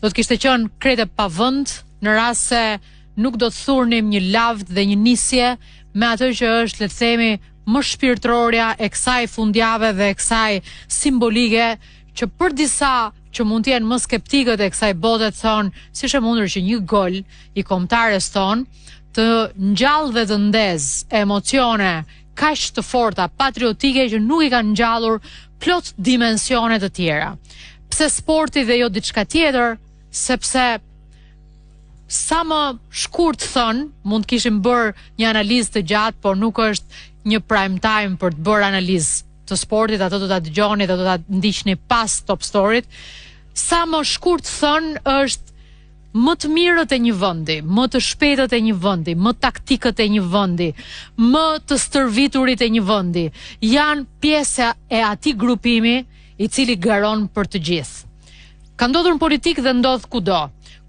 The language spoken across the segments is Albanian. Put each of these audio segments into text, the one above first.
do të kishte qenë krete pa vend në rast se nuk do të thurnim një lavd dhe një nisje me atë që është, le të themi, më shpirtërorja e kësaj fundjave dhe e kësaj simbolike, që për disa që mund të jenë më skeptikët e kësaj bote thonë, si është e mundur që një gol i kombëtares tonë të ngjall dhe të ndez emocione kaq të forta patriotike që nuk i kanë ngjallur plot dimensione të tjera. Pse sporti dhe jo diçka tjetër? Sepse sa më shkurt thënë, mund të kishim bërë një analizë të gjatë, por nuk është një prime time për të bërë analizë të sportit, ato do ta dëgjoni dhe do ta ndiqni pas Top Storyt. Sa më shkurt thënë është më të mirët e një vendi, më të shpejtët e një vendi, më taktikët e një vendi, më të stërviturit e një vendi, janë pjesë e atij grupimi i cili garon për të gjithë. Ka ndodhur në politikë dhe ndodh kudo.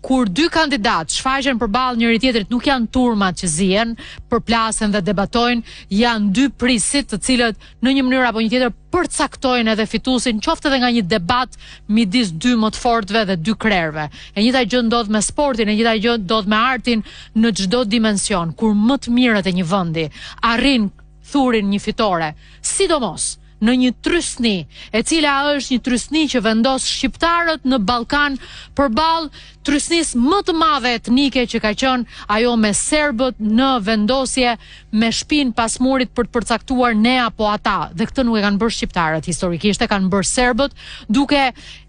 Kur dy kandidatë shfaqen përballë njëri tjetrit, nuk janë turmat që zihen, përplasen dhe debatojnë, janë dy prisit të cilët në një mënyrë apo një tjetër përcaktojnë edhe fituesin, qoftë edhe nga një debat midis dy më të fortëve dhe dy krerëve. E njëjta gjë ndodh me sportin, e njëjta gjë ndodh me artin në çdo dimension, kur më të mirët e një vendi arrin thurin një fitore, sidomos në një trysni, e cila është një trysni që vendos shqiptarët në Ballkan përballë trysnisë më të madhe etnike që ka qenë ajo me serbët në vendosje me shpinë pas murit për të përcaktuar ne apo ata. Dhe këtë nuk e kanë bërë shqiptarët, historikisht e kanë bërë serbët, duke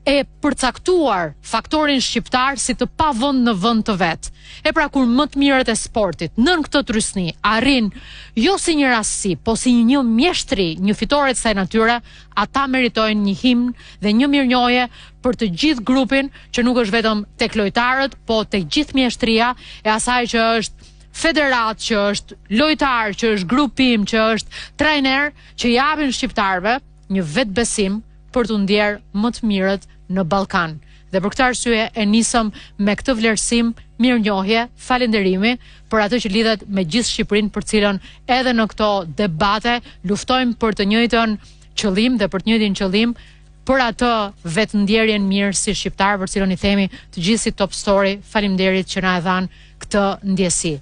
e përcaktuar faktorin shqiptar si të pavend në vend të vet. E pra kur më të mirët e sportit nën këtë trysni arrin jo si një rastësi, po si një mjeshtri, një fitore të kësaj natyre, ata meritojnë një himn dhe një mirënjohje për të gjithë grupin, që nuk është vetëm tek lojtarët, po tek gjithë mjeshtria e asaj që është federat, që është lojtar, që është grupim, që është trajner, që japin shqiptarëve një vetbesim për të ndjerë më të mirët në Ballkan. Dhe për këtë arsye e nisëm me këtë vlerësim, mirënjohje, falënderimi për atë që lidhet me gjithë Shqipërinë, për cilën edhe në këto debate luftojmë për të njëjtën qëllim dhe për të njëjtin qëllim, për atë vetëndjerjen mirë si shqiptar, për cilën i themi të gjithë si Top Story, faleminderit që na e dhanë këtë ndjesi.